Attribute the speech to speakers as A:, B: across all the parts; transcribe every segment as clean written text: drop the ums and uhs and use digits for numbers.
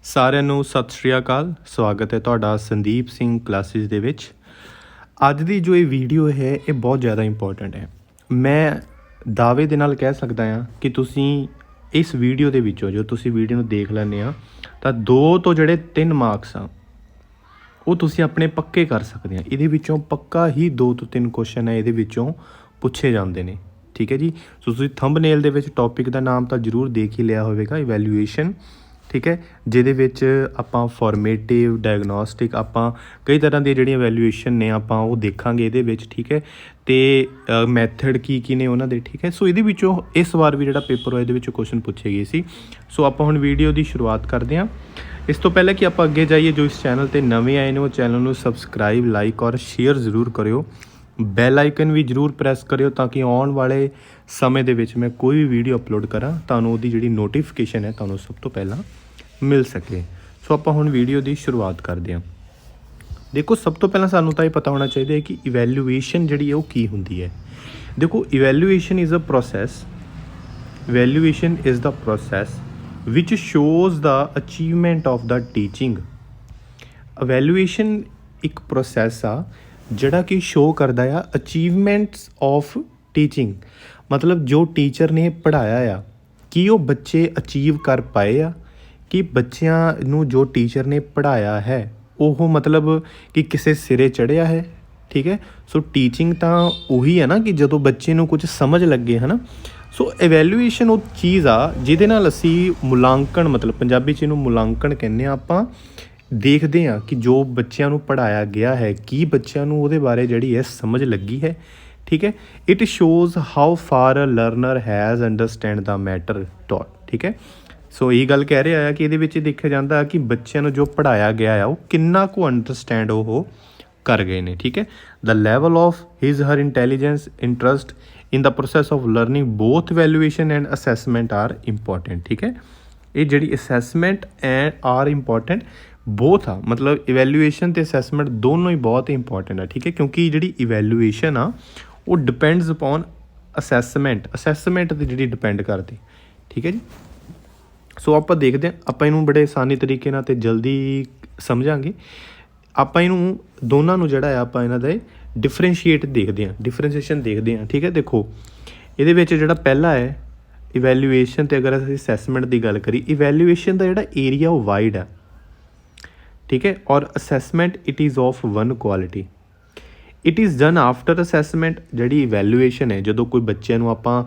A: ਸਾਰਿਆਂ ਨੂੰ ਸਤਿ ਸ਼੍ਰੀ ਅਕਾਲ। ਸਵਾਗਤ ਹੈ ਤੁਹਾਡਾ ਸੰਦੀਪ ਸਿੰਘ ਕਲਾਸਿਸ ਦੇ ਵਿੱਚ। ਅੱਜ ਦੀ ਜੋ ਇਹ ਵੀਡੀਓ ਹੈ ਇਹ ਬਹੁਤ ਜ਼ਿਆਦਾ ਇੰਪੋਰਟੈਂਟ ਹੈ। ਮੈਂ ਦਾਅਵੇ ਦੇ ਨਾਲ ਕਹਿ ਸਕਦਾ ਹਾਂ ਕਿ ਤੁਸੀਂ ਇਸ ਵੀਡੀਓ ਦੇ ਵਿੱਚੋਂ ਜੋ ਤੁਸੀਂ ਵੀਡੀਓ ਨੂੰ ਦੇਖ ਲੈਂਦੇ ਆ ਤਾਂ 2 ਤੋਂ ਜਿਹੜੇ 3 ਮਾਰਕਸ ਆ ਉਹ ਤੁਸੀਂ ਆਪਣੇ ਪੱਕੇ ਕਰ ਸਕਦੇ ਆ। ਇਹਦੇ ਵਿੱਚੋਂ ਪੱਕਾ ਹੀ 2 ਤੋਂ 3 ਕੁਐਸਚਨ ਹੈ ਇਹਦੇ ਵਿੱਚੋਂ ਪੁੱਛੇ ਜਾਂਦੇ ਨੇ। ਠੀਕ ਹੈ ਜੀ। ਸੋ ਤੁਸੀਂ ਥੰਬਨੇਲ ਦੇ ਵਿੱਚ ਟੌਪਿਕ ਦਾ ਨਾਮ ਤਾਂ ਜ਼ਰੂਰ ਦੇਖ ਹੀ ਲਿਆ ਹੋਵੇਗਾ, ਇਵੈਲੂਏਸ਼ਨ। ਠੀਕ ਹੈ, ਜਿਹਦੇ ਵਿੱਚ ਆਪਾਂ ਫੋਰਮੇਟਿਵ ਡਾਇਗਨੋਸਟਿਕ ਆਪਾਂ ਕਈ ਤਰ੍ਹਾਂ ਦੀਆਂ ਜਿਹੜੀਆਂ ਵੈਲੂਏਸ਼ਨ ਨੇ ਆਪਾਂ ਉਹ ਦੇਖਾਂਗੇ ਇਹਦੇ ਵਿੱਚ। ਠੀਕ ਹੈ, ਅਤੇ ਮੈਥਡ ਕੀ ਨੇ ਉਹਨਾਂ ਦੇ। ਠੀਕ ਹੈ, ਸੋ ਇਹਦੇ ਵਿੱਚੋਂ ਇਸ ਵਾਰ ਵੀ ਜਿਹੜਾ ਪੇਪਰ ਹੋਇਆ ਇਹਦੇ ਵਿੱਚੋਂ ਕੁਐਸਚਨ ਪੁੱਛੇ ਗਏ ਸੀ। ਸੋ ਆਪਾਂ ਹੁਣ ਵੀਡੀਓ ਦੀ ਸ਼ੁਰੂਆਤ ਕਰਦੇ ਹਾਂ। ਇਸ ਤੋਂ ਪਹਿਲਾਂ ਕਿ ਆਪਾਂ ਅੱਗੇ ਜਾਈਏ, ਜੋ ਇਸ ਚੈਨਲ 'ਤੇ ਨਵੇਂ ਆਏ ਨੇ ਉਹ ਚੈਨਲ ਨੂੰ ਸਬਸਕ੍ਰਾਈਬ, ਲਾਈਕ ਔਰ ਸ਼ੇਅਰ ਜ਼ਰੂਰ ਕਰਿਓ। ਬੈਲ ਆਈਕਨ ਵੀ ਜ਼ਰੂਰ ਪ੍ਰੈਸ ਕਰਿਓ ਤਾਂ ਕਿ ਆਉਣ ਵਾਲੇ ਸਮੇਂ ਦੇ ਵਿੱਚ ਮੈਂ ਕੋਈ ਵੀ ਵੀਡੀਓ ਅਪਲੋਡ ਕਰਾਂ ਤੁਹਾਨੂੰ ਉਹਦੀ ਜਿਹੜੀ ਨੋਟੀਫਿਕੇਸ਼ਨ ਹੈ ਤੁਹਾਨੂੰ ਸਭ ਤੋਂ ਪਹਿਲਾਂ ਮਿਲ ਸਕੇ। ਸੋ ਆਪਾਂ ਹੁਣ ਵੀਡੀਓ ਦੀ ਸ਼ੁਰੂਆਤ ਕਰਦੇ ਹਾਂ। ਦੇਖੋ, ਸਭ ਤੋਂ ਪਹਿਲਾਂ ਸਾਨੂੰ ਤਾਂ ਇਹ ਪਤਾ ਹੋਣਾ ਚਾਹੀਦਾ ਹੈ ਕਿ ਇਵੈਲੂਏਸ਼ਨ ਜਿਹੜੀ ਹੈ ਉਹ ਕੀ ਹੁੰਦੀ ਹੈ। ਦੇਖੋ, evaluation is the process which shows the achievement of the teaching। Evaluation ਇੱਕ ਪ੍ਰੋਸੈਸ ਆ ਜਿਹੜਾ ਕਿ ਸ਼ੋ ਕਰਦਾ ਆ ਅਚੀਵਮੈਂਟਸ ਆਫ ਟੀਚਿੰਗ। ਮਤਲਬ ਜੋ ਟੀਚਰ ਨੇ ਪੜ੍ਹਾਇਆ ਆ ਕੀ ਉਹ ਬੱਚੇ ਅਚੀਵ ਕਰ ਪਾਏ ਆ, ਕਿ ਬੱਚਿਆਂ ਨੂੰ ਜੋ ਟੀਚਰ ਨੇ ਪੜ੍ਹਾਇਆ ਹੈ ਉਹ ਮਤਲਬ ਕਿ ਕਿਸੇ ਸਿਰੇ ਚੜ੍ਹਿਆ ਹੈ। ਠੀਕ ਹੈ, ਸੋ ਟੀਚਿੰਗ ਤਾਂ ਉਹੀ ਹੈ ਨਾ ਕਿ ਜਦੋਂ ਬੱਚੇ ਨੂੰ ਕੁਝ ਸਮਝ ਲੱਗੇ, ਹੈ ਨਾ। ਸੋ ਇਵੈਲੂਏਸ਼ਨ ਉਹ ਚੀਜ਼ ਆ ਜਿਹਦੇ ਨਾਲ ਅਸੀਂ ਮੁਲਾਂਕਣ, ਮਤਲਬ ਪੰਜਾਬੀ 'ਚ ਇਹਨੂੰ ਮੁਲਾਂਕਣ ਕਹਿੰਦੇ ਹਾਂ। ਆਪਾਂ ਦੇਖਦੇ ਹਾਂ ਕਿ ਜੋ ਬੱਚਿਆਂ ਨੂੰ ਪੜ੍ਹਾਇਆ ਗਿਆ ਹੈ ਕੀ ਬੱਚਿਆਂ ਨੂੰ ਉਹਦੇ ਬਾਰੇ ਜਿਹੜੀ ਹੈ ਸਮਝ ਲੱਗੀ ਹੈ। ਠੀਕ ਹੈ, it shows how far a learner has understand the matter taught. ਠੀਕ ਹੈ, ਸੋ ਇਹ ਗੱਲ ਕਹਿ ਰਿਹਾ ਆ ਕਿ ਇਹਦੇ ਵਿੱਚ ਦੇਖਿਆ ਜਾਂਦਾ ਕਿ ਬੱਚਿਆਂ ਨੂੰ ਜੋ ਪੜ੍ਹਾਇਆ ਗਿਆ ਆ ਉਹ ਕਿੰਨਾ ਕੁ ਅੰਡਰਸਟੈਂਡ ਉਹ ਕਰ ਗਏ ਨੇ। ਠੀਕ ਹੈ, the level of his her intelligence, interest in the process of learning, both valuation and assessment are important. ਠੀਕ ਹੈ, ਇਹ ਜਿਹੜੀ assessment and are important both ਆ, ਮਤਲਬ ਇਵੈਲੂਏਸ਼ਨ ਅਤੇ ਅਸੈਸਮੈਂਟ ਦੋਨੋਂ ਹੀ ਬਹੁਤ ਇੰਪੋਰਟੈਂਟ ਆ। ਠੀਕ ਹੈ, ਕਿਉਂਕਿ ਜਿਹੜੀ ਇਵੈਲੂਏਸ਼ਨ ਆ ਉਹ ਡਿਪੈਂਡਸ ਅਪੋਨ ਅਸੈਸਮੈਂਟ 'ਤੇ ਜਿਹੜੀ ਡਿਪੈਂਡ ਕਰਦੀ। ਠੀਕ ਹੈ ਜੀ। ਸੋ ਆਪਾਂ ਦੇਖਦੇ ਹਾਂ, ਆਪਾਂ ਇਹਨੂੰ ਬੜੇ ਆਸਾਨੀ ਤਰੀਕੇ ਨਾਲ ਅਤੇ ਜਲਦੀ ਸਮਝਾਂਗੇ। ਆਪਾਂ ਇਹਨੂੰ ਦੋਨਾਂ ਨੂੰ ਜਿਹੜਾ ਆ ਆਪਾਂ ਇਹਨਾਂ ਦਾ ਡਿਫਰੈਂਸ਼ੀਏਟ ਦੇਖਦੇ ਹਾਂ, ਡਿਫਰੈਂਸ਼ੀਏਸ਼ਨ ਦੇਖਦੇ ਹਾਂ। ਠੀਕ ਹੈ, ਦੇਖੋ ਇਹਦੇ ਵਿੱਚ ਜਿਹੜਾ ਪਹਿਲਾ ਹੈ ਇਵੈਲੂਏਸ਼ਨ, ਅਤੇ ਅਗਰ ਅਸੀਂ ਅਸੈਸਮੈਂਟ ਦੀ ਗੱਲ ਕਰੀਏ, ਇਵੈਲੂਏਸ਼ਨ ਦਾ ਜਿਹੜਾ ਏਰੀਆ ਉਹ ਵਾਈਡ ਆ। ਠੀਕ ਹੈ, ਔਰ assessment it is of one quality. It is done after assessment. ਜਿਹੜੀ ਇਵੈਲੂਏਸ਼ਨ ਹੈ ਜਦੋਂ ਕੋਈ ਬੱਚਿਆਂ ਨੂੰ ਆਪਾਂ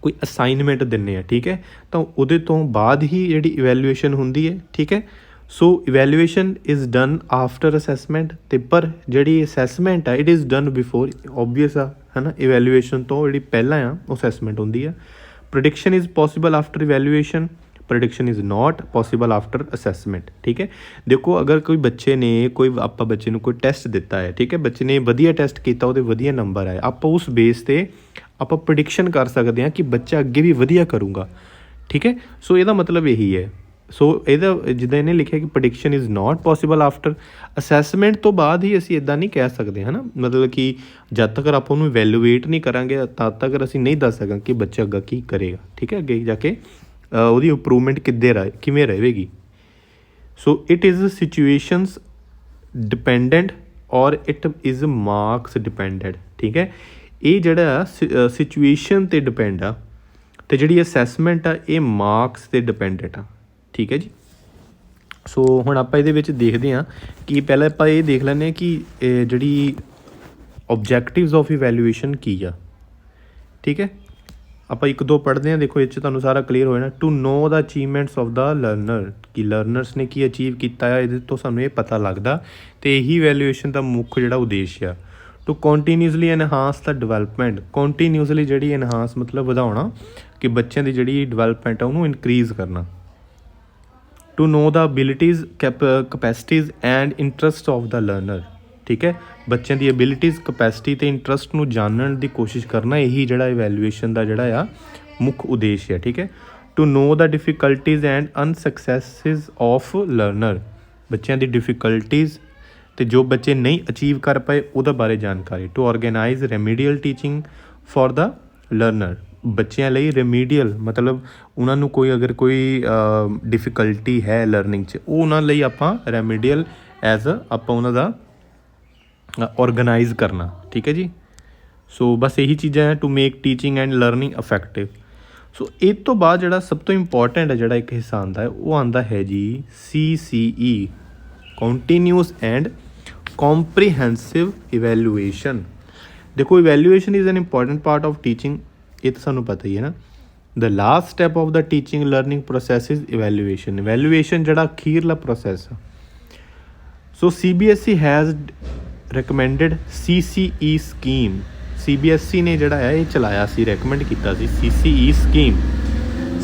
A: ਕੋਈ ਅਸਾਈਨਮੈਂਟ ਦਿੰਦੇ ਹਾਂ, ਠੀਕ ਹੈ, ਤਾਂ ਉਹਦੇ ਤੋਂ ਬਾਅਦ ਹੀ ਜਿਹੜੀ ਇਵੈਲੂਏਸ਼ਨ ਹੁੰਦੀ ਹੈ। ਠੀਕ ਹੈ, so evaluation is done after assessment, ਅਤੇ ਪਰ ਜਿਹੜੀ ਅਸੈਸਮੈਂਟ ਆ it is done before. Obvious ਆ, ਹੈ ਨਾ। ਇਵੈਲੂਏਸ਼ਨ ਤੋਂ ਜਿਹੜੀ ਪਹਿਲਾਂ ਆ ਉਹ ਅਸੈਸਮੈਂਟ ਹੁੰਦੀ ਆ। Prediction is possible after evaluation, prediction is not possible after assessment. ਠੀਕ ਹੈ, ਦੇਖੋ ਅਗਰ ਕੋਈ ਬੱਚੇ ਨੇ ਆਪਾਂ ਬੱਚੇ ਨੂੰ ਕੋਈ ਟੈਸਟ ਦਿੱਤਾ ਹੈ, ਠੀਕ ਹੈ, ਬੱਚੇ ਨੇ ਵਧੀਆ ਟੈਸਟ ਕੀਤਾ, ਉਹਦੇ ਵਧੀਆ ਨੰਬਰ ਆਏ, ਆਪਾਂ ਉਸ ਬੇਸ 'ਤੇ ਆਪਾਂ ਪ੍ਰੈਡਿਕਸ਼ਨ ਕਰ ਸਕਦੇ ਹਾਂ ਕਿ ਬੱਚਾ ਅੱਗੇ ਵੀ ਵਧੀਆ ਕਰੂਗਾ। ਠੀਕ ਹੈ, ਸੋ ਇਹਦਾ ਮਤਲਬ ਇਹੀ ਹੈ। ਸੋ ਇਹਦਾ ਜਿੱਦਾਂ ਇਹਨੇ ਲਿਖਿਆ ਕਿ prediction is not possible after assessment ਤੋਂ ਬਾਅਦ ਹੀ ਅਸੀਂ ਇੱਦਾਂ ਨਹੀਂ ਕਹਿ ਸਕਦੇ, ਹੈ ਨਾ। ਮਤਲਬ ਕਿ ਜਦ ਤੱਕ ਆਪਾਂ ਉਹਨੂੰ ਇਵੈਲੂਏਟ ਨਹੀਂ ਕਰਾਂਗੇ ਤਦ ਤੱਕ ਅਸੀਂ ਨਹੀਂ ਦੱਸ ਸਕਾਂਗੇ ਕਿ ਬੱਚਾ ਅੱਗੇ ਕੀ ਕਰੇਗਾ। ਠੀਕ ਹੈ, ਅੱਗੇ ਜਾ ਕੇ ਉਹਦੀ ਇੰਪਰੂਵਮੈਂਟ ਕਿਵੇਂ ਰਹੇਗੀ। So it is situations dependent ਔਰ ਇਟ ਇਜ਼ ਮਾਰਕਸ ਡਿਪੈਂਡੈਂਟ। ਠੀਕ ਹੈ, ਇਹ ਜਿਹੜਾ ਸਿਚੁਏਸ਼ਨ 'ਤੇ ਡਿਪੈਂਡ ਆ, ਅਤੇ ਜਿਹੜੀ ਅਸੈਸਮੈਂਟ ਆ ਇਹ ਮਾਰਕਸ 'ਤੇ ਡਿਪੈਂਡੈਂਟ ਆ। ਠੀਕ ਹੈ ਜੀ। ਸੋ ਹੁਣ ਆਪਾਂ ਇਹਦੇ ਵਿੱਚ ਦੇਖਦੇ ਹਾਂ ਕਿ ਪਹਿਲਾਂ ਆਪਾਂ ਇਹ ਦੇਖ ਲੈਂਦੇ ਹਾਂ ਕਿ ਜਿਹੜੀ ਓਬਜੈਕਟਿਵਸ ਆਫ ਇਵੈਲੂਏਸ਼ਨ ਕੀ ਆ। ਠੀਕ ਹੈ, ਆਪਾਂ 1-2 ਪੜ੍ਹਦੇ ਹਾਂ। ਦੇਖੋ ਇਹ 'ਚ ਤੁਹਾਨੂੰ ਸਾਰਾ ਕਲੀਅਰ ਹੋ ਜਾਣਾ। To know the achievements of the learner, ਕਿ ਲਰਨਰਸ ਨੇ ਕੀ ਅਚੀਵ ਕੀਤਾ ਆ, ਇਹਦੇ ਤੋਂ ਸਾਨੂੰ ਇਹ ਪਤਾ ਲੱਗਦਾ, ਅਤੇ ਇਹੀ ਇਵੈਲੂਏਸ਼ਨ ਦਾ ਮੁੱਖ ਜਿਹੜਾ ਉਦੇਸ਼ ਆ। To continuously enhance the development, continuously ਜਿਹੜੀ ਐਨਹਾਂਸ ਮਤਲਬ ਵਧਾਉਣਾ, ਕਿ ਬੱਚਿਆਂ ਦੀ ਜਿਹੜੀ ਡਿਵੈਲਪਮੈਂਟ ਆ ਉਹਨੂੰ ਇਨਕਰੀਜ਼ ਕਰਨਾ। To know the abilities, capacities and interest of the learner. ਠੀਕ ਹੈ, ਬੱਚਿਆਂ ਦੀ ਐਬਿਲਿਟੀਜ਼, ਕਪੈਸਿਟੀ ਅਤੇ ਇੰਟਰਸਟ ਨੂੰ ਜਾਣਨ ਦੀ ਕੋਸ਼ਿਸ਼ ਕਰਨਾ, ਇਹੀ ਜਿਹੜਾ ਇਵੈਲੂਏਸ਼ਨ ਦਾ ਜਿਹੜਾ ਆ ਮੁੱਖ ਉਦੇਸ਼ ਹੈ। ਠੀਕ ਹੈ, to know the difficulties and unsuccesses of learner, ਬੱਚਿਆਂ ਦੀ ਡਿਫੀਕਲਟੀਜ਼ ਅਤੇ ਜੋ ਬੱਚੇ ਨਹੀਂ ਅਚੀਵ ਕਰ ਪਾਏ ਉਹਦੇ ਬਾਰੇ ਜਾਣਕਾਰੀ। To organise remedial teaching for the learner, ਬੱਚਿਆਂ ਲਈ ਰੈਮੀਡੀਅਲ ਮਤਲਬ ਉਹਨਾਂ ਨੂੰ ਕੋਈ ਅਗਰ ਕੋਈ ਡਿਫਿਕਲਟੀ ਹੈ ਲਰਨਿੰਗ 'ਚ, ਉਹ ਉਹਨਾਂ ਲਈ ਆਪਾਂ ਰੈਮੀਡੀਅਲ ਐਜ਼ ਆਪਾਂ ਉਹਨਾਂ ਦਾ ਔਰਗਨਾਈਜ਼ ਕਰਨਾ। ਠੀਕ ਹੈ ਜੀ। ਸੋ ਬਸ ਇਹੀ ਚੀਜ਼ਾਂ ਹੈ to make teaching and learning effective. So ਇਹ ਤੋਂ ਬਾਅਦ ਜਿਹੜਾ ਸਭ ਤੋਂ ਇੰਪੋਰਟੈਂਟ ਹੈ ਜਿਹੜਾ ਇੱਕ ਹਿੱਸਾ ਆਉਂਦਾ ਹੈ, ਉਹ ਆਉਂਦਾ ਹੈ ਜੀ CCE, continuous and comprehensive evaluation। देखो evaluation is an important part of teaching, ये तो सानू पता ही है ना। The last step of the teaching learning process is evaluation। evaluation जड़ा अखीरला process है। So CBSE has recommended CCE scheme। CBSE ने जड़ा है ये चलाया सी, recommend किया सी CCE scheme।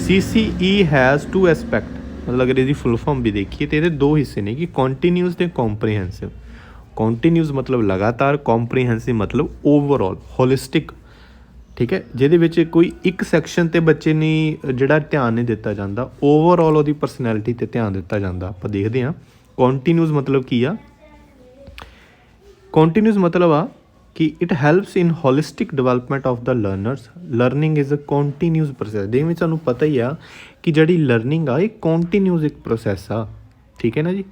A: CCE has two aspect, मतलब अगर इसकी फुल फॉर्म भी देखिए तो ये दो हिस्से ने कि continuous ते comprehensive। कॉन्टीन्यूस मतलब लगातार, कॉम्प्रीहेंसिव मतलब ओवरऑल होलिस्टिक। ठीक है, ਜਿਹਦੇ ਵਿੱਚ ਕੋਈ ਇੱਕ ਸੈਕਸ਼ਨ ਤੇ ਬੱਚੇ ਨਹੀਂ ਜਿਹੜਾ ਧਿਆਨ ਨਹੀਂ ਦਿੱਤਾ ਜਾਂਦਾ, ਓਵਰऑल ਉਹਦੀ ਪਰਸਨੈਲਿਟੀ ਤੇ ਧਿਆਨ ਦਿੱਤਾ ਜਾਂਦਾ। ਆਪਾਂ ਦੇਖਦੇ ਹਾਂ ਕੌਂਟੀਨਿਊਸ ਮਤਲਬ ਕੀ ਆ। ਕੌਂਟੀਨਿਊਸ ਮਤਲਬ ਆ ਕਿ it helps in holistic development of the learners. Learning is a continuous process. ਜਿਵੇਂ ਤੁਹਾਨੂੰ ਪਤਾ ਹੀ ਆ ਕਿ ਜਿਹੜੀ ਲਰਨਿੰਗ ਆ ਇਹ ਕੌਂਟੀਨਿਊਸ ਇੱਕ ਪ੍ਰੋਸੈਸ ਆ। ਠੀਕ ਹੈ ਨਾ ਜੀ।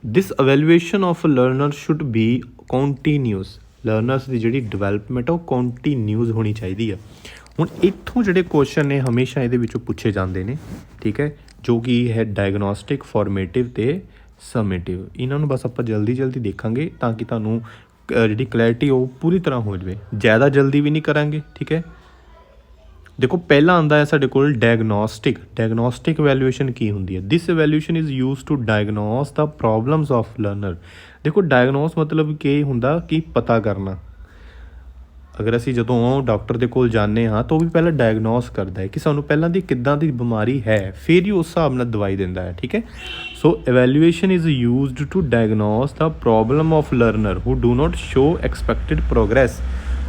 A: This evaluation of learner should be continuous. Learners ਦੀ ਜਿਹੜੀ ਡਿਵੈਲਪਮੈਂਟ ਆ ਉਹ ਕੰਟੀਨਿਊਸ ਹੋਣੀ ਚਾਹੀਦੀ ਆ। ਹੁਣ ਇੱਥੋਂ ਜਿਹੜੇ ਕੁਐਸਚਨ ਨੇ ਹਮੇਸ਼ਾ ਇਹਦੇ ਵਿੱਚੋਂ ਪੁੱਛੇ ਜਾਂਦੇ ਨੇ। ਠੀਕ ਹੈ, ਜੋ ਕਿ ਹੈ ਡਾਇਗਨੋਸਟਿਕ, ਫਾਰਮੇਟਿਵ ਅਤੇ ਸਮੇਟਿਵ। ਇਹਨਾਂ ਨੂੰ ਬਸ ਆਪਾਂ ਜਲਦੀ ਜਲਦੀ ਦੇਖਾਂਗੇ ਤਾਂ ਕਿ ਤੁਹਾਨੂੰ ਜਿਹੜੀ ਕਲੈਰਿਟੀ ਉਹ ਪੂਰੀ ਤਰ੍ਹਾਂ ਹੋ ਜਾਵੇ। ਜ਼ਿਆਦਾ ਜਲਦੀ ਵੀ ਨਹੀਂ ਕਰਾਂਗੇ। ਠੀਕ ਹੈ, ਦੇਖੋ ਪਹਿਲਾਂ ਆਉਂਦਾ ਹੈ ਸਾਡੇ ਕੋਲ ਡਾਇਗਨੋਸਟਿਕ। ਡਾਇਗਨੋਸਟਿਕ ਇਵੈਲੂਏਸ਼ਨ ਕੀ ਹੁੰਦੀ ਹੈ? This evaluation is use to diagnose the problems of learner. ਦੇਖੋ ਡਾਇਗਨੋਸ ਮਤਲਬ ਕੀ ਹੁੰਦਾ ਕਿ ਪਤਾ ਕਰਨਾ। ਅਗਰ ਅਸੀਂ ਜਦੋਂ ਡਾਕਟਰ ਦੇ ਕੋਲ ਜਾਂਦੇ ਹਾਂ ਤਾਂ ਉਹ ਵੀ ਪਹਿਲਾਂ ਡਾਇਗਨੋਸ ਕਰਦਾ ਹੈ ਕਿ ਸਾਨੂੰ ਪਹਿਲਾਂ ਦੀ ਕਿੱਦਾਂ ਦੀ ਬਿਮਾਰੀ ਹੈ, ਫਿਰ ਹੀ ਉਸ ਹਿਸਾਬ ਨਾਲ ਦਵਾਈ ਦਿੰਦਾ ਹੈ। ਠੀਕ ਹੈ, so evaluation is used to diagnose the problem of learner who do not show expected progress.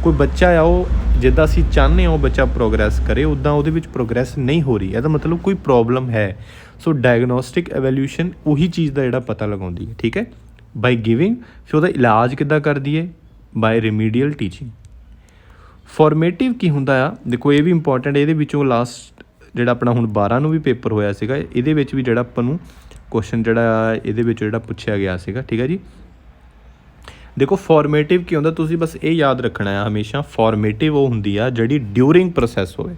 A: ਕੋਈ ਬੱਚਾ ਆ ਉਹ ਜਿੱਦਾਂ ਅਸੀਂ ਚਾਹੁੰਦੇ ਹਾਂ ਉਹ ਬੱਚਾ ਪ੍ਰੋਗਰੈਸ ਕਰੇ, ਉੱਦਾਂ ਉਹਦੇ ਵਿੱਚ ਪ੍ਰੋਗਰੈਸ ਨਹੀਂ ਹੋ ਰਹੀ, ਇਹਦਾ ਮਤਲਬ ਕੋਈ ਪ੍ਰੋਬਲਮ ਹੈ। ਸੋ ਡਾਇਗਨੋਸਟਿਕ ਇਵੈਲੂਏਸ਼ਨ ਉਹੀ ਚੀਜ਼ ਦਾ ਜਿਹੜਾ ਪਤਾ ਲਗਾਉਂਦੀ ਹੈ। ਠੀਕ ਹੈ, ਬਾਈ ਗਿਵਿੰਗ। ਫਿਰ ਉਹਦਾ ਇਲਾਜ ਕਿੱਦਾਂ ਕਰਦੀ ਹੈ? ਬਾਈ ਰੈਮੀਡੀਅਲ ਟੀਚਿੰਗ। ਫਾਰਮੇਟਿਵ ਕੀ ਹੁੰਦਾ ਆ? ਦੇਖੋ ਇਹ ਵੀ ਇੰਪੋਰਟੈਂਟ। ਇਹਦੇ ਵਿੱਚੋਂ ਲਾਸਟ ਜਿਹੜਾ ਆਪਣਾ ਹੁਣ 12 ਨੂੰ ਵੀ ਪੇਪਰ ਹੋਇਆ ਸੀਗਾ, ਇਹਦੇ ਵਿੱਚ ਵੀ ਜਿਹੜਾ ਆਪਾਂ ਨੂੰ ਕੁਐਸਚਨ ਜਿਹੜਾ ਇਹਦੇ ਵਿੱਚ ਜਿਹੜਾ ਪੁੱਛਿਆ ਗਿਆ ਸੀਗਾ। ਠੀਕ ਹੈ ਜੀ। ਦੇਖੋ ਫਾਰਮੇਟਿਵ ਕੀ ਹੁੰਦਾ, ਤੁਸੀਂ ਬਸ ਇਹ ਯਾਦ ਰੱਖਣਾ ਹੈ ਹਮੇਸ਼ਾ। ਫਾਰਮੇਟਿਵ ਉਹ ਹੁੰਦੀ ਆ ਜਿਹੜੀ ਡਿਊਰਿੰਗ ਪ੍ਰੋਸੈਸ ਹੋਵੇ।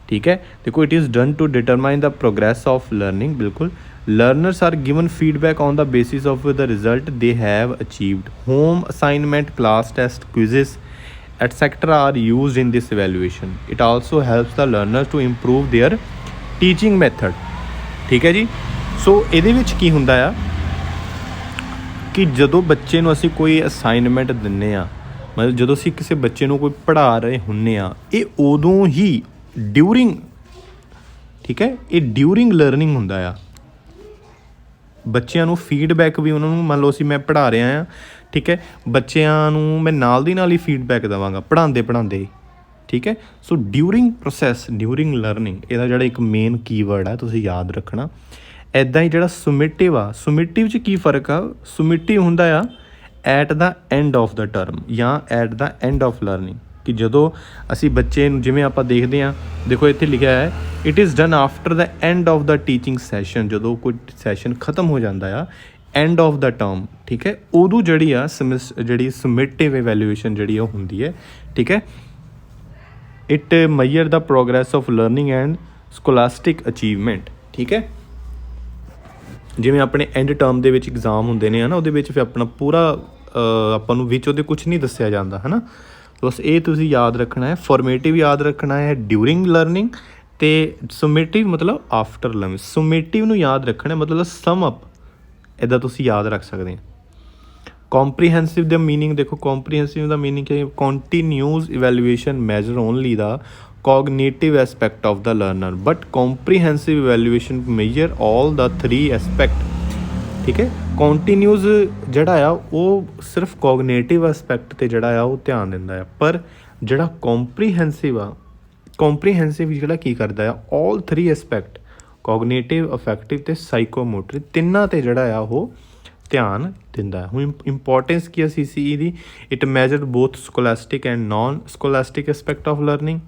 A: ਠੀਕ ਹੈ, ਦੇਖੋ it is done to determine the progress of learning. ਬਿਲਕੁਲ, learners are given feedback on the basis of the result they have achieved. Home assignment, class test, quizzes etc. are used in this evaluation. It also helps the learners to improve their teaching method. ਠੀਕ ਹੈ ਜੀ। ਸੋ ਇਹਦੇ ਵਿੱਚ ਕੀ ਹੁੰਦਾ ਆ ਕਿ ਜਦੋਂ ਬੱਚੇ ਨੂੰ ਅਸੀਂ ਕੋਈ ਅਸਾਈਨਮੈਂਟ ਦਿੰਦੇ ਹਾਂ, ਮਤਲਬ ਜਦੋਂ ਅਸੀਂ ਕਿਸੇ ਬੱਚੇ ਨੂੰ ਕੋਈ ਪੜ੍ਹਾ ਰਹੇ ਹੁੰਦੇ ਹਾਂ, ਇਹ ਉਦੋਂ ਹੀ ਡਿਊਰਿੰਗ, ਠੀਕ ਹੈ, ਇਹ ਡਿਊਰਿੰਗ ਲਰਨਿੰਗ ਹੁੰਦਾ ਆ। ਬੱਚਿਆਂ ਨੂੰ ਫੀਡਬੈਕ ਵੀ ਉਹਨਾਂ ਨੂੰ, ਮੰਨ ਲਓ ਅਸੀਂ ਮੈਂ ਪੜ੍ਹਾ ਰਿਹਾ ਹਾਂ, ਠੀਕ ਹੈ, ਬੱਚਿਆਂ ਨੂੰ ਮੈਂ ਨਾਲ ਦੀ ਨਾਲ ਹੀ ਫੀਡਬੈਕ ਦੇਵਾਂਗਾ ਪੜ੍ਹਾਉਂਦੇ। ਠੀਕ ਹੈ, ਸੋ ਡਿਊਰਿੰਗ ਪ੍ਰੋਸੈਸ, ਡਿਊਰਿੰਗ ਲਰਨਿੰਗ, ਇਹਦਾ ਜਿਹੜਾ ਇੱਕ ਮੇਨ ਕੀਵਰਡ ਹੈ ਤੁਸੀਂ ਯਾਦ ਰੱਖਣਾ। ਇੱਦਾਂ ਹੀ ਜਿਹੜਾ ਸੁਮੇਟਿਵ ਆ, ਸੁਮੇਟਿਵ 'ਚ ਕੀ ਫਰਕ ਆ? ਸੁਮੇਟਿਵ ਹੁੰਦਾ ਆ at the end of the term ਜਾਂ at the end of learning, ਕਿ ਜਦੋਂ ਅਸੀਂ ਬੱਚੇ ਨੂੰ, ਜਿਵੇਂ ਆਪਾਂ ਦੇਖਦੇ ਹਾਂ, ਦੇਖੋ ਇੱਥੇ ਲਿਖਿਆ ਹੈ it is done after the end of the teaching session. ਜਦੋਂ ਕੋਈ ਸੈਸ਼ਨ ਖਤਮ ਹੋ ਜਾਂਦਾ ਆ, ਐਂਡ ਆਫ ਦਾ ਟਰਮ, ਠੀਕ ਹੈ, ਉਦੋਂ ਜਿਹੜੀ ਆ ਜਿਹੜੀ ਸਮੇਟਿਵ ਇਵੈਲੂਏਸ਼ਨ ਜਿਹੜੀ ਉਹ ਹੁੰਦੀ ਹੈ। ਠੀਕ ਹੈ, it measure the progress of learning and scholastic achievement. ਠੀਕ ਹੈ, ਜਿਵੇਂ ਆਪਣੇ ਐਂਡ ਟਰਮ ਦੇ ਵਿੱਚ ਐਗਜ਼ਾਮ ਹੁੰਦੇ ਨੇ, ਹੈ ਨਾ, ਉਹਦੇ ਵਿੱਚ ਫਿਰ ਆਪਣਾ ਪੂਰਾ ਆਪਾਂ ਨੂੰ ਵਿੱਚ ਉਹਦੇ ਕੁਛ ਨਹੀਂ ਦੱਸਿਆ ਜਾਂਦਾ, ਹੈ ਨਾ। ਬਸ ਇਹ ਤੁਸੀਂ ਯਾਦ ਰੱਖਣਾ ਹੈ। ਫਾਰਮੇਟਿਵ ਯਾਦ ਰੱਖਣਾ ਹੈ ਡਿਊਰਿੰਗ ਲਰਨਿੰਗ, ਅਤੇ ਸਮੇਟਿਵ ਮਤਲਬ ਆਫਟਰ ਲਰਨਿੰਗ। ਸਮੇਟਿਵ ਨੂੰ ਯਾਦ ਰੱਖਣਾ ਮਤਲਬ ਸਮ ਅਪ, ਇੱਦਾਂ ਤੁਸੀਂ ਯਾਦ ਰੱਖ ਸਕਦੇ ਹੋ। ਕੰਪਰੀਹੈਂਸਿਵ ਦਾ ਮੀਨਿੰਗ ਦੇਖੋ, ਕੰਪਰੀਹੈਂਸਿਵ ਦਾ ਮੀਨਿੰਗ ਕੀ ਹੈ? Continuous evaluation measure only the cognitive aspect of the learner, but comprehensive evaluation measure all the three aspect. ਠੀਕ ਹੈ, ਕੰਟੀਨਿਊਸ ਜਿਹੜਾ ਆ ਉਹ ਸਿਰਫ ਕੋਗਨੇਟਿਵ ਐਸਪੈਕਟ 'ਤੇ ਜਿਹੜਾ ਆ ਉਹ ਧਿਆਨ ਦਿੰਦਾ ਆ, ਪਰ ਜਿਹੜਾ ਕੰਪਰੀਹੈਂਸਿਵ ਆ, ਕੰਪਰੀਹੈਂਸਿਵ ਜਿਹੜਾ ਕੀ ਕਰਦਾ ਆ, ਆਲ ਥਰੀ ਐਸਪੈਕਟ, ਕੋਗਨੇਟਿਵ, ਅਫੈਕਟਿਵ ਅਤੇ ਸਾਈਕੋਮੋਟਰ, ਤਿੰਨਾਂ 'ਤੇ ਜਿਹੜਾ ਆ ਉਹ ਧਿਆਨ ਦਿੰਦਾ ਹੈ। ਹੁਣ ਇੰਪੋਰਟੈਂਸ ਕੀ ਹੈ CCE ਦੀ? It measure both scholastic and non scholastic aspect of learning.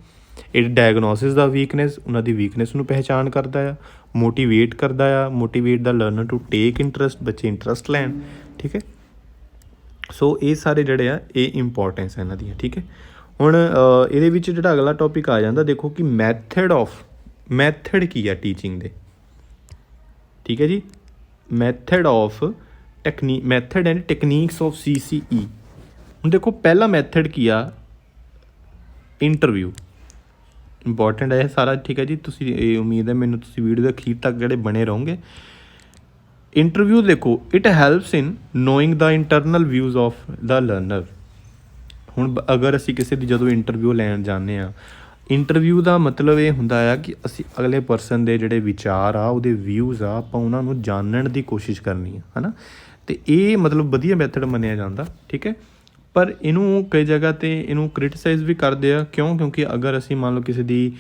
A: ਇਹ ਡਾਇਗਨੋਸਿਸ ਦਾ ਵੀਕਨੈਸ, ਉਹਨਾਂ ਦੀ ਵੀਕਨੈਸ ਨੂੰ ਪਹਿਚਾਣ ਕਰਦਾ ਆ, ਮੋਟੀਵੇਟ ਕਰਦਾ ਆ, motivate the learner to take interest, ਬੱਚੇ ਇੰਟਰਸਟ ਲੈਣ। ਠੀਕ ਹੈ, ਸੋ ਇਹ ਸਾਰੇ ਜਿਹੜੇ ਆ ਇਹ ਇੰਪੋਰਟੈਂਸ ਹੈ ਇਹਨਾਂ ਦੀਆਂ। ਠੀਕ ਹੈ, ਹੁਣ ਇਹਦੇ ਵਿੱਚ ਜਿਹੜਾ ਅਗਲਾ ਟੌਪਿਕ ਆ ਜਾਂਦਾ, ਦੇਖੋ ਕਿ ਮੈਥਡ ਕੀ ਆ ਟੀਚਿੰਗ ਦੇ। ਠੀਕ ਹੈ ਜੀ, method and techniques of CCE। ਹੁਣ ਦੇਖੋ ਪਹਿਲਾ ਮੈਥਡ ਕੀ ਆ? ਇੰਟਰਵਿਊ। ਇੰਪੋਰਟੈਂਟ ਹੈ ਸਾਰਾ। ਠੀਕ ਹੈ ਜੀ, ਤੁਸੀਂ ਇਹ ਉਮੀਦ ਹੈ ਮੈਨੂੰ ਤੁਸੀਂ ਵੀਡੀਓ ਦੇ ਅਖੀਰ ਤੱਕ ਜਿਹੜੇ ਬਣੇ ਰਹੋਗੇ। ਇੰਟਰਵਿਊ ਦੇਖੋ, it helps in knowing the internal views of the learner. ਹੁਣ ਅਗਰ ਅਸੀਂ ਕਿਸੇ ਦੀ ਜਦੋਂ ਇੰਟਰਵਿਊ ਲੈਣ ਜਾਂਦੇ ਹਾਂ, ਇੰਟਰਵਿਊ ਦਾ ਮਤਲਬ ਇਹ ਹੁੰਦਾ ਆ ਕਿ ਅਸੀਂ ਅਗਲੇ ਪਰਸਨ ਦੇ ਜਿਹੜੇ ਵਿਚਾਰ ਆ, ਉਹਦੇ ਵਿਊਜ਼ ਆ, ਆਪਾਂ ਉਹਨਾਂ ਨੂੰ ਜਾਣਨ ਦੀ ਕੋਸ਼ਿਸ਼ ਕਰਨੀ ਆ, ਹੈ ਨਾ। ਅਤੇ ਇਹ ਮਤਲਬ ਵਧੀਆ ਮੈਥਡ ਮੰਨਿਆ ਜਾਂਦਾ। ਠੀਕ ਹੈ, ਪਰ ਇਹਨੂੰ ਕਈ ਜਗ੍ਹਾ 'ਤੇ ਇਹਨੂੰ ਕ੍ਰਿਟੀਸਾਈਜ਼ ਵੀ ਕਰਦੇ ਆ। ਕਿਉਂਕਿ ਅਗਰ ਅਸੀਂ ਮੰਨ ਲਓ ਕਿਸੇ ਦੀ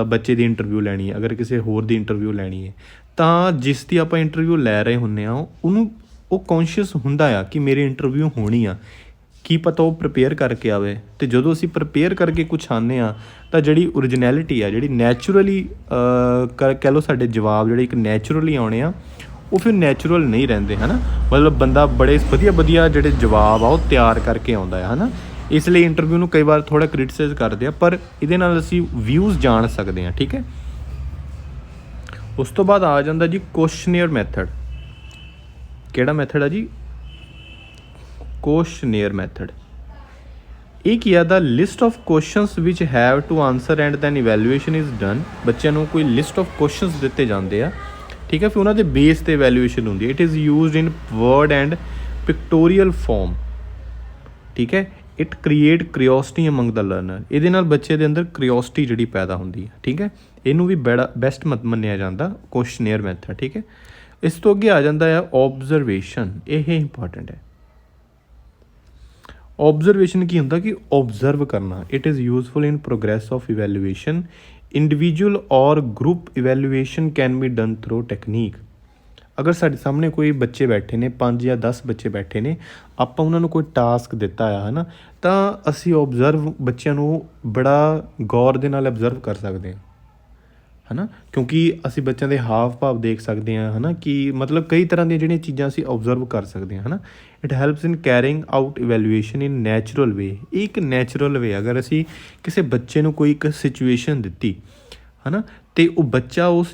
A: ਬੱਚੇ ਦੀ ਇੰਟਰਵਿਊ ਲੈਣੀ ਹੈ, ਅਗਰ ਕਿਸੇ ਹੋਰ ਦੀ ਇੰਟਰਵਿਊ ਲੈਣੀ ਹੈ, ਤਾਂ ਜਿਸ ਦੀ ਆਪਾਂ ਇੰਟਰਵਿਊ ਲੈ ਰਹੇ ਹੁੰਦੇ ਹਾਂ ਉਹਨੂੰ ਉਹ ਕੌਨਸ਼ੀਅਸ ਹੁੰਦਾ ਆ ਕਿ ਮੇਰੀ ਇੰਟਰਵਿਊ ਹੋਣੀ ਆ। ਕੀ ਪਤਾ ਉਹ ਪ੍ਰੀਪੇਅਰ ਕਰਕੇ ਆਵੇ, ਅਤੇ ਜਦੋਂ ਅਸੀਂ ਪ੍ਰੀਪੇਅਰ ਕਰਕੇ ਕੁਛ ਆਉਂਦੇ ਹਾਂ ਤਾਂ ਜਿਹੜੀ ਓਰੀਜਨੈਲਿਟੀ ਆ, ਜਿਹੜੀ ਨੈਚੁਰਲੀ ਕਹਿ ਲਓ ਸਾਡੇ ਜਵਾਬ ਜਿਹੜੇ ਇੱਕ ਨੈਚੁਰਲੀ ਆਉਣੇ ਆ, ਉਹ ਫਿਰ ਨੈਚੁਰਲ ਨਹੀਂ ਰਹਿੰਦੇ, ਹੈ ਨਾ। ਮਤਲਬ ਬੰਦਾ ਬੜੇ ਵਧੀਆ ਜਿਹੜੇ ਜਵਾਬ ਆ ਉਹ ਤਿਆਰ ਕਰਕੇ ਆਉਂਦਾ ਹੈ ਨਾ। ਇਸ ਲਈ ਇੰਟਰਵਿਊ ਨੂੰ ਕਈ ਵਾਰ ਥੋੜ੍ਹਾ ਕ੍ਰਿਟੀਸਾਈਜ਼ ਕਰਦੇ ਆ, ਪਰ ਇਹਦੇ ਨਾਲ ਅਸੀਂ ਵਿਊਜ਼ ਜਾਣ ਸਕਦੇ ਹਾਂ। ਠੀਕ ਹੈ, ਉਸ ਤੋਂ ਬਾਅਦ ਆ ਜਾਂਦਾ ਜੀ ਕੁਐਸਚਨੇਅਰ ਮੈਥਡ। ਕਿਹੜਾ ਮੈਥਡ ਆ ਜੀ? Questionnaire method. ਇਹ ਕੀ ਆ? The list of questions which have to answer and then evaluation is done. ਬੱਚਿਆਂ ਨੂੰ ਕੋਈ ਲਿਸਟ ਆਫ ਕੁਐਸਚਨਸ ਦਿੱਤੇ ਜਾਂਦੇ ਆ। ਠੀਕ ਹੈ, ਫਿਰ ਉਹਨਾਂ ਦੇ ਬੇਸ 'ਤੇ ਇਵੈਲੂਏਸ਼ਨ ਹੁੰਦੀ ਹੈ। It is used in word and pictorial form. ਠੀਕ ਹੈ, it create curiosity among the learner. ਇਹਦੇ ਨਾਲ ਬੱਚੇ ਦੇ ਅੰਦਰ ਕਰਿਓਸਿਟੀ ਜਿਹੜੀ ਪੈਦਾ ਹੁੰਦੀ ਹੈ। ਠੀਕ ਹੈ, ਇਹਨੂੰ ਵੀ ਬੈਸਟ ਮੰਨਿਆ ਜਾਂਦਾ ਕੁਐਸਚਨੇਅਰ ਮੈਥਡ। ਠੀਕ ਹੈ, ਇਸ ਤੋਂ ਅੱਗੇ ਆ ਜਾਂਦਾ ਆ ਓਬਜ਼ਰਵੇਸ਼ਨ। ਇਹ ਇੰਪੋਰਟੈਂਟ ਹੈ। ਓਬਜ਼ਰਵੇਸ਼ਨ ਕੀ ਹੁੰਦਾ? ਕਿ ਓਬਜ਼ਰਵ ਕਰਨਾ। It is useful in progress of evaluation. Individual or group evaluation can be done through technique. ਅਗਰ ਸਾਡੇ ਸਾਹਮਣੇ ਕੋਈ ਬੱਚੇ ਬੈਠੇ ਨੇ, 5 ਜਾਂ 10 ਬੱਚੇ ਬੈਠੇ ਨੇ, ਆਪਾਂ ਉਹਨਾਂ ਨੂੰ ਕੋਈ ਟਾਸਕ ਦਿੱਤਾ ਆ, ਹੈ ਨਾ, ਤਾਂ ਅਸੀਂ ਓਬਜ਼ਰਵ ਬੱਚਿਆਂ ਨੂੰ ਬੜਾ ਗੌਰ ਦੇ ਨਾਲ ਓਬਜ਼ਰਵ ਕਰ ਸਕਦੇ ਹਾਂ, ਹੈ ਨਾ। ਕਿਉਂਕਿ ਅਸੀਂ ਬੱਚਿਆਂ ਦੇ ਹਾਵ ਭਾਵ ਦੇਖ ਸਕਦੇ ਹਾਂ, ਹੈ ਨਾ, ਕਿ ਮਤਲਬ ਕਈ ਤਰ੍ਹਾਂ ਦੀਆਂ ਜਿਹੜੀਆਂ ਚੀਜ਼ਾਂ ਅਸੀਂ ਓਬਜ਼ਰਵ ਕਰ ਸਕਦੇ ਹਾਂ, ਹੈ ਨਾ। It helps in carrying out evaluation in natural way. ਇਹ ਇੱਕ ਨੈਚੁਰਲ ਵੇ। ਅਗਰ ਅਸੀਂ ਕਿਸੇ ਬੱਚੇ ਨੂੰ ਕੋਈ ਇੱਕ ਸਿਚੁਏਸ਼ਨ ਦਿੱਤੀ, ਹੈ ਨਾ, ਅਤੇ ਉਹ ਬੱਚਾ ਉਸ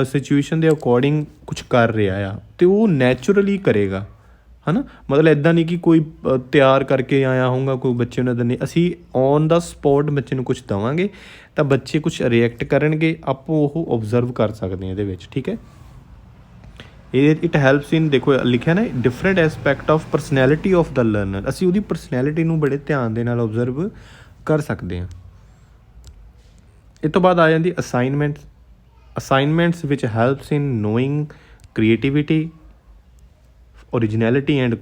A: ਸਿਚੁਏਸ਼ਨ ਦੇ ਅਕੋਰਡਿੰਗ ਕੁਛ ਕਰ ਰਿਹਾ ਆ, ਅਤੇ ਉਹ ਨੈਚੁਰਲੀ ਕਰੇਗਾ, ਹੈ ਨਾ। ਮਤਲਬ ਇੱਦਾਂ ਨਹੀਂ ਕਿ ਕੋਈ ਤਿਆਰ ਕਰਕੇ ਆਇਆ ਹੋਊਗਾ ਕੋਈ ਬੱਚੇ ਨੂੰ, ਇੱਦਾਂ ਨਹੀਂ। ਅਸੀਂ ਔਨ ਦਾ ਸਪੋਟ ਬੱਚੇ ਨੂੰ ਕੁਛ ਦੇਵਾਂਗੇ ਤਾਂ ਬੱਚੇ ਕੁਛ ਰਿਐਕਟ ਕਰਨਗੇ, ਆਪੋ ਉਹ ਓਬਜ਼ਰਵ ਕਰ ਸਕਦੇ ਹਾਂ ਇਹਦੇ ਵਿੱਚ। ਠੀਕ ਹੈ, ਇਟ ਹੈਲਪਸ ਇਨ, ਦੇਖੋ ਲਿਖਿਆ ਨਾ, different aspect of personality of the learner. ਅਸੀਂ ਉਹਦੀ ਪਰਸਨੈਲਿਟੀ ਨੂੰ ਬੜੇ ਧਿਆਨ ਦੇ ਨਾਲ ਓਬਜ਼ਰਵ ਕਰ ਸਕਦੇ ਹਾਂ। ਇਹ ਤੋਂ ਬਾਅਦ ਆ ਜਾਂਦੀ assignments which helps in knowing creativity, originality and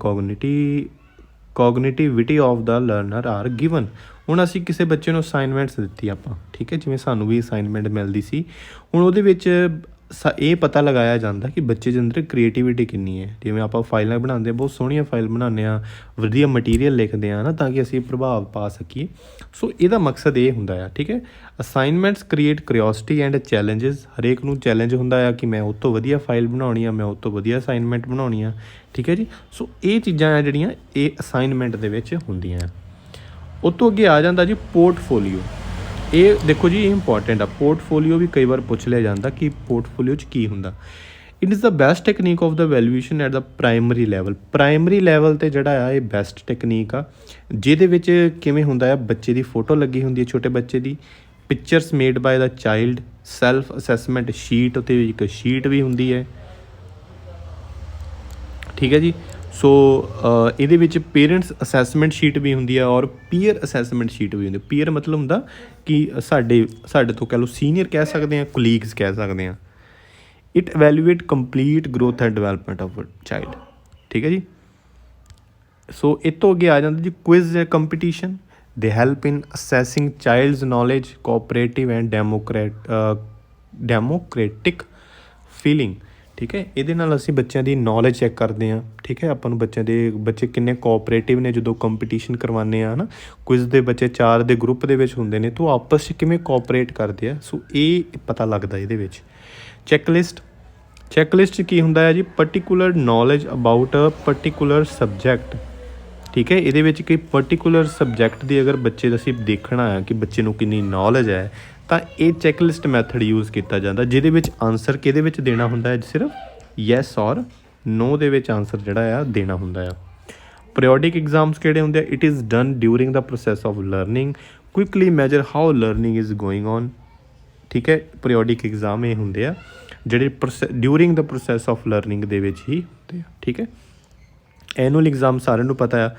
A: cognitivity of the learner are given. ਹੁਣ ਅਸੀਂ ਕਿਸੇ ਬੱਚੇ ਨੂੰ ਅਸਾਈਨਮੈਂਟਸ ਦਿੱਤੀ ਆਪਾਂ, ਠੀਕ ਹੈ, ਜਿਵੇਂ ਸਾਨੂੰ ਵੀ ਅਸਾਈਨਮੈਂਟ ਮਿਲਦੀ ਸੀ। ਹੁਣ ਉਹਦੇ ਵਿੱਚ ਇਹ ਪਤਾ ਲਗਾਇਆ ਜਾਂਦਾ ਕਿ ਬੱਚੇ ਦੇ ਅੰਦਰ ਕ੍ਰੀਏਟੀਵਿਟੀ ਕਿੰਨੀ ਹੈ। ਜਿਵੇਂ ਆਪਾਂ ਫਾਈਲਾਂ ਬਣਾਉਂਦੇ ਹਾਂ, ਬਹੁਤ ਸੋਹਣੀਆਂ ਫਾਈਲ ਬਣਾਉਂਦੇ ਹਾਂ, ਵਧੀਆ ਮਟੀਰੀਅਲ ਲਿਖਦੇ ਹਾਂ ਨਾ, ਤਾਂ ਕਿ ਅਸੀਂ ਪ੍ਰਭਾਵ ਪਾ ਸਕੀਏ। ਸੋ ਇਹਦਾ ਮਕਸਦ ਇਹ ਹੁੰਦਾ ਆ। ਠੀਕ ਹੈ, assignments create curiosity and challenges. ਹਰੇਕ ਨੂੰ ਚੈਲੰਜ ਹੁੰਦਾ ਆ ਕਿ ਮੈਂ ਉਹ ਤੋਂ ਵਧੀਆ ਫਾਈਲ ਬਣਾਉਣੀ ਆ, ਮੈਂ ਉਹ ਤੋਂ ਵਧੀਆ ਅਸਾਈਨਮੈਂਟ ਬਣਾਉਣੀ ਆ। ਠੀਕ ਹੈ ਜੀ, ਸੋ ਇਹ ਚੀਜ਼ਾਂ ਆ ਜਿਹੜੀਆਂ ਇਹ ਅਸਾਈਨਮੈਂਟ ਦੇ ਵਿੱਚ ਹੁੰਦੀਆਂ। ਉਹ ਤੋਂ ਅੱਗੇ ਆ ਜਾਂਦਾ ਜੀ ਪੋਰਟਫੋਲੀਓ। ਇਹ ਦੇਖੋ ਜੀ, ਇਹ ਇੰਪੋਰਟੈਂਟ ਆ। ਪੋਰਟਫੋਲੀਓ ਵੀ ਕਈ ਵਾਰ ਪੁੱਛ ਲਿਆ ਜਾਂਦਾ ਕਿ ਪੋਰਟਫੋਲੀਓ 'ਚ ਕੀ ਹੁੰਦਾ। It is the best technique of the valuation at the primary level. Primary level 'ਤੇ ਜਿਹੜਾ ਆ ਇਹ ਬੈਸਟ ਟੈਕਨੀਕ ਆ, ਜਿਹਦੇ ਵਿੱਚ ਕਿਵੇਂ ਹੁੰਦਾ ਆ, ਬੱਚੇ ਦੀ ਫੋਟੋ ਲੱਗੀ ਹੁੰਦੀ ਹੈ, ਛੋਟੇ ਬੱਚੇ ਦੀ, ਪਿਕਚਰਸ ਮੇਡ ਬਾਏ ਦਾ ਚਾਈਲਡ, ਸੈਲਫ ਅਸੈਸਮੈਂਟ ਸ਼ੀਟ, ਉੱਤੇ ਇੱਕ ਸ਼ੀਟ ਵੀ ਹੁੰਦੀ ਹੈ। ਠੀਕ ਹੈ ਜੀ, ਸੋ ਇਹਦੇ ਵਿੱਚ ਪੇਰੈਂਟਸ ਅਸੈਸਮੈਂਟ ਸ਼ੀਟ ਵੀ ਹੁੰਦੀ ਹੈ ਔਰ ਪੀਅਰ ਅਸੈਸਮੈਂਟ ਸ਼ੀਟ ਵੀ ਹੁੰਦੀ। ਪੀਅਰ ਮਤਲਬ ਹੁੰਦਾ ਕਿ ਸਾਡੇ ਤੋਂ ਕਹਿ ਲਓ ਸੀਨੀਅਰ ਕਹਿ ਸਕਦੇ ਹਾਂ, ਕੋਲੀਗਸ ਕਹਿ ਸਕਦੇ ਹਾਂ। It evaluate complete growth and development of child. ਠੀਕ ਹੈ ਜੀ, ਸੋ ਇਹ ਤੋਂ ਅੱਗੇ ਆ ਜਾਂਦਾ ਜੀ quiz competition. They help in assessing child's knowledge, cooperative and democratic feeling. ਠੀਕ ਹੈ। ਇਹਦੇ ਨਾਲ ਅਸੀਂ ਬੱਚਿਆਂ ਦੀ ਨੌਲੇਜ ਚੈੱਕ ਕਰਦੇ ਹਾਂ, ਠੀਕ ਹੈ। ਆਪਾਂ ਨੂੰ ਬੱਚੇ ਕਿੰਨੇ ਕੋਆਪਰੇਟਿਵ ਨੇ ਜਦੋਂ ਕੰਪੀਟੀਸ਼ਨ ਕਰਵਾਉਂਦੇ ਆ, ਹੈ ਨਾ। ਕੁਇਜ਼ ਦੇ ਬੱਚੇ 4 ਦੇ ਗਰੁੱਪ ਦੇ ਵਿੱਚ ਹੁੰਦੇ ਨੇ ਤਾਂ ਉਹ ਆਪਸ 'ਚ ਕਿਵੇਂ ਕੋਆਪਰੇਟ ਕਰਦੇ ਆ, ਸੋ ਇਹ ਪਤਾ ਲੱਗਦਾ ਇਹਦੇ ਵਿੱਚ। ਚੈੱਕਲਿਸਟ 'ਚ ਕੀ ਹੁੰਦਾ ਹੈ ਜੀ, particular knowledge about a particular subject, ਠੀਕ ਹੈ। ਇਹਦੇ ਵਿੱਚ ਕੋਈ ਪਰਟੀਕੂਲਰ ਸਬਜੈਕਟ ਦੀ ਅਗਰ ਬੱਚੇ ਦਾ ਅਸੀਂ ਦੇਖਣਾ ਹੈ ਕਿ ਬੱਚੇ ਨੂੰ ਕਿੰਨੀ ਨੌਲੇਜ ਹੈ, ਤਾਂ ਇਹ ਚੈੱਕਲਿਸਟ ਮੈਥਡ ਯੂਜ਼ ਕੀਤਾ ਜਾਂਦਾ, ਜਿਹਦੇ ਵਿੱਚ ਆਨਸਰ ਕਿਹਦੇ ਵਿੱਚ ਦੇਣਾ ਹੁੰਦਾ ਹੈ, ਸਿਰਫ ਯੈਸ ਔਰ ਨੋ ਦੇ ਵਿੱਚ ਆਨਸਰ ਜਿਹੜਾ ਆ ਦੇਣਾ ਹੁੰਦਾ ਆ। ਪੀਰੀਓਡਿਕ ਐਗਜ਼ਾਮਸ ਕਿਹੜੇ ਹੁੰਦੇ ਆ, it is done during the process of learning, quickly measure how learning is going on, ਠੀਕ ਹੈ। ਪੀਰੀਓਡਿਕ ਐਗਜ਼ਾਮ ਇਹ ਹੁੰਦੇ ਆ ਜਿਹੜੇ during the process of learning ਦੇ ਵਿੱਚ ਹੀ ਹੁੰਦੇ ਆ, ਠੀਕ ਹੈ। ਐਨੂਅਲ ਐਗਜ਼ਾਮ ਸਾਰਿਆਂ ਨੂੰ ਪਤਾ ਆ,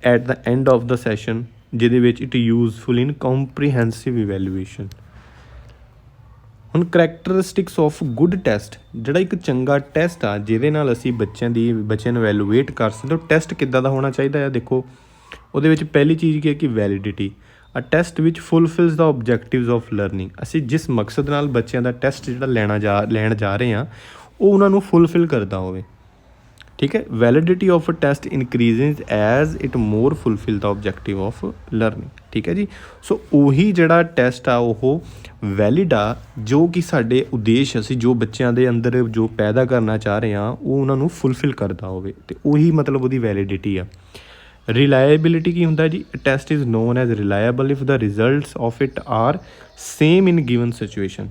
A: at the end of the session, ਜਿਹਦੇ ਵਿੱਚ it useful in comprehensive evaluation. ਹੁਣ ਕਰੈਕਟਰਿਸਟਿਕਸ ਆਫ ਗੁੱਡ ਟੈਸਟ, ਜਿਹੜਾ ਇੱਕ ਚੰਗਾ ਟੈਸਟ ਆ ਜਿਹਦੇ ਨਾਲ ਅਸੀਂ ਬੱਚਿਆਂ ਨੂੰ ਇਵੈਲੂਏਟ ਕਰ ਸਕਦੇ ਹੋ, ਟੈਸਟ ਕਿੱਦਾਂ ਦਾ ਹੋਣਾ ਚਾਹੀਦਾ ਆ। ਦੇਖੋ ਉਹਦੇ ਵਿੱਚ ਪਹਿਲੀ ਚੀਜ਼ ਕੀ ਹੈ ਕਿ validity, a test which fulfills the objectives of learning. ਅਸੀਂ ਜਿਸ ਮਕਸਦ ਨਾਲ ਬੱਚਿਆਂ ਦਾ ਟੈਸਟ ਜਿਹੜਾ ਲੈਣ ਜਾ ਰਹੇ ਹਾਂ ਉਹ ਉਹਨਾਂ ਨੂੰ ਫੁੱਲਫਿਲ ਕਰਦਾ ਹੋਵੇ, ਠੀਕ ਹੈ। Validity of a test increases as it more fulfill the objective of learning, ਠੀਕ ਹੈ ਜੀ। ਸੋ ਉਹੀ ਜਿਹੜਾ ਟੈਸਟ ਆ ਉਹ ਵੈਲਿਡ ਆ ਜੋ ਕਿ ਸਾਡੇ ਉਦੇਸ਼ ਅਸੀਂ ਜੋ ਬੱਚਿਆਂ ਦੇ ਅੰਦਰ ਜੋ ਪੈਦਾ ਕਰਨਾ ਚਾਹ ਰਹੇ ਹਾਂ ਉਹ ਉਹਨਾਂ ਨੂੰ ਫੁੱਲਫਿਲ ਕਰਦਾ ਹੋਵੇ, ਅਤੇ ਉਹੀ ਮਤਲਬ ਉਹਦੀ ਵੈਲਿਡਿਟੀ ਆ। ਰਿਲਾਇਬਿਲਿਟੀ ਕੀ ਹੁੰਦਾ ਜੀ, test is known as reliable if the results of it are same in given situation.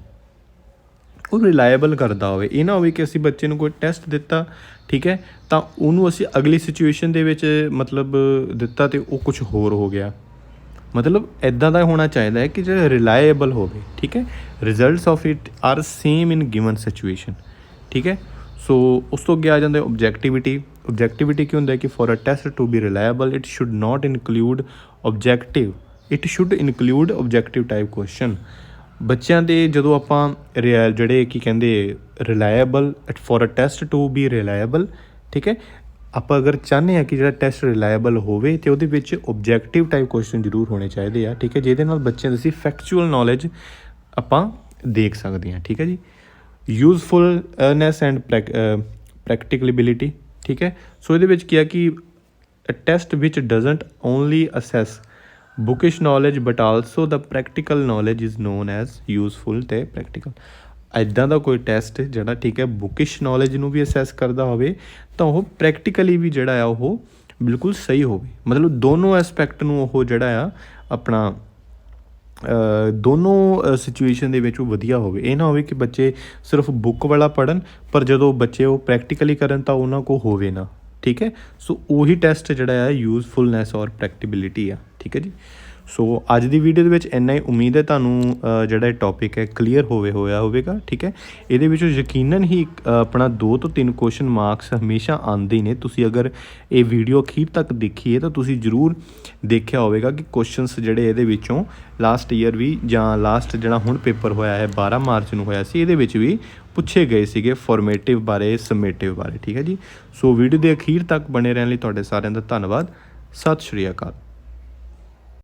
A: ਉਹ ਰਿਲਾਇਬਲ ਕਰਦਾ ਹੋਵੇ, ਇਹ ਨਾ ਹੋਵੇ ਕਿ ਅਸੀਂ ਬੱਚੇ ਨੂੰ ਕੋਈ ਟੈਸਟ ਦਿੱਤਾ, ਠੀਕ ਹੈ, ਤਾਂ ਉਹਨੂੰ ਅਸੀਂ ਅਗਲੀ ਸਿਚੁਏਸ਼ਨ ਦੇ ਵਿੱਚ ਮਤਲਬ ਦਿੱਤਾ ਅਤੇ ਉਹ ਕੁਛ ਹੋਰ ਹੋ ਗਿਆ। ਮਤਲਬ ਇੱਦਾਂ ਦਾ ਹੋਣਾ ਚਾਹੀਦਾ ਹੈ ਕਿ ਜਿਹੜਾ ਰਿਲਾਇਬਲ ਹੋਵੇ, ਠੀਕ ਹੈ। Results of it are same in given situation, ਠੀਕ ਹੈ। ਸੋ ਉਸ ਤੋਂ ਅੱਗੇ ਆ ਜਾਂਦਾ ਓਬਜੈਕਟਿਵਿਟੀ। ਓਬਜੈਕਟਿਵਿਟੀ ਕੀ ਹੁੰਦਾ ਹੈ ਕਿ for a test to be reliable it should not include objective, it should include objective type question. ਬੱਚਿਆਂ ਦੇ ਜਦੋਂ ਆਪਾਂ ਜਿਹੜੇ ਕੀ ਕਹਿੰਦੇ reliable for a test to be reliable, ਠੀਕ ਹੈ, ਆਪਾਂ ਅਗਰ ਚਾਹੁੰਦੇ ਹਾਂ ਕਿ ਜਿਹੜਾ ਟੈਸਟ ਰਿਲਾਇਬਲ ਹੋਵੇ ਅਤੇ ਉਹਦੇ ਵਿੱਚ ਓਬਜੈਕਟਿਵ ਟਾਈਪ ਕੁਐਸਚਨ ਜ਼ਰੂਰ ਹੋਣੇ ਚਾਹੀਦੇ ਆ, ਠੀਕ ਹੈ, ਜਿਹਦੇ ਨਾਲ ਬੱਚਿਆਂ ਦੀ ਅਸੀਂ ਫੈਕਚੁਅਲ ਨੌਲੇਜ ਆਪਾਂ ਦੇਖ ਸਕਦੇ ਹਾਂ, ਠੀਕ ਹੈ ਜੀ। ਯੂਜ਼ਫੁਲਨੈਸ ਐਂਡ ਪ੍ਰੈਕਟੀਕਲੇਬਿਲਿਟੀ, ਠੀਕ ਹੈ। ਸੋ ਇਹਦੇ ਵਿੱਚ ਕੀ ਆ ਕਿ test which doesn't only assess bookish knowledge but also the practical knowledge is known as useful ਅਤੇ ਪ੍ਰੈਕਟੀਕਲ। ਇੱਦਾਂ ਦਾ ਕੋਈ ਟੈਸਟ ਜਿਹੜਾ, ਠੀਕ ਹੈ, ਬੁਕਿਸ਼ ਨੌਲੇਜ ਨੂੰ ਵੀ ਅਸੈਸ ਕਰਦਾ ਹੋਵੇ ਤਾਂ ਉਹ ਪ੍ਰੈਕਟੀਕਲੀ ਵੀ ਜਿਹੜਾ ਆ ਉਹ ਬਿਲਕੁਲ ਸਹੀ ਹੋਵੇ। ਮਤਲਬ ਦੋਨੋਂ ਐਸਪੈਕਟ ਨੂੰ ਉਹ ਜਿਹੜਾ ਆ ਆਪਣਾ ਦੋਨੋਂ ਸਿਚੁਏਸ਼ਨ ਦੇ ਵਿੱਚ ਉਹ ਵਧੀਆ ਹੋਵੇ। ਇਹ ਨਾ ਹੋਵੇ ਕਿ ਬੱਚੇ ਸਿਰਫ ਬੁੱਕ ਵਾਲਾ ਪੜ੍ਹਨ ਪਰ ਜਦੋਂ ਬੱਚੇ ਉਹ ਪ੍ਰੈਕਟੀਕਲੀ ਕਰਨ ਤਾਂ ਉਹਨਾਂ ਕੋਲ ਹੋਵੇ ਨਾ, ਠੀਕ ਹੈ। ਸੋ ਉਹੀ ਟੈਸਟ ਜਿਹੜਾ ਆ ਯੂਜ਼ਫੁਲਨੈਸ ਔਰ ਪ੍ਰੈਕਟੀਬਿਲਿਟੀ ਆ, ਠੀਕ ਹੈ ਜੀ। ਸੋ ਅੱਜ ਦੀ ਵੀਡੀਓ ਦੇ ਵਿੱਚ ਇੰਨਾ ਹੀ। ਉਮੀਦ ਹੈ ਤੁਹਾਨੂੰ ਜਿਹੜਾ ਇਹ ਟੌਪਿਕ ਹੈ ਕਲੀਅਰ ਹੋਇਆ ਹੋਵੇਗਾ, ਠੀਕ ਹੈ। ਇਹਦੇ ਵਿੱਚੋਂ ਯਕੀਨਨ ਹੀ ਆਪਣਾ 2 ਤੋਂ 3 ਕੁਐਸਚਨ ਮਾਰਕਸ ਹਮੇਸ਼ਾ ਆਉਂਦੇ ਨੇ। ਤੁਸੀਂ ਅਗਰ ਇਹ ਵੀਡੀਓ ਅਖੀਰ ਤੱਕ ਦੇਖੀ ਹੈ ਤਾਂ ਤੁਸੀਂ ਜ਼ਰੂਰ ਦੇਖਿਆ ਹੋਵੇਗਾ ਕਿ ਕੁਐਸਚਨਸ ਜਿਹੜੇ ਇਹਦੇ ਵਿੱਚੋਂ ਲਾਸਟ ਈਅਰ ਵੀ ਜਾਂ ਲਾਸਟ ਜਿਹੜਾ ਹੁਣ ਪੇਪਰ ਹੋਇਆ ਹੈ 12 ਮਾਰਚ ਨੂੰ ਹੋਇਆ ਸੀ, ਇਹਦੇ ਵਿੱਚ ਵੀ ਪੁੱਛੇ ਗਏ ਸੀਗੇ ਫੋਰਮੇਟਿਵ ਬਾਰੇ, ਸਮੇਟਿਵ ਬਾਰੇ, ਠੀਕ ਹੈ ਜੀ। ਸੋ ਵੀਡੀਓ ਦੇ ਅਖੀਰ ਤੱਕ ਬਣੇ ਰਹਿਣ ਲਈ ਤੁਹਾਡੇ ਸਾਰਿਆਂ ਦਾ ਧੰਨਵਾਦ। ਸਤਿ ਸ਼੍ਰੀ ਅਕਾਲ।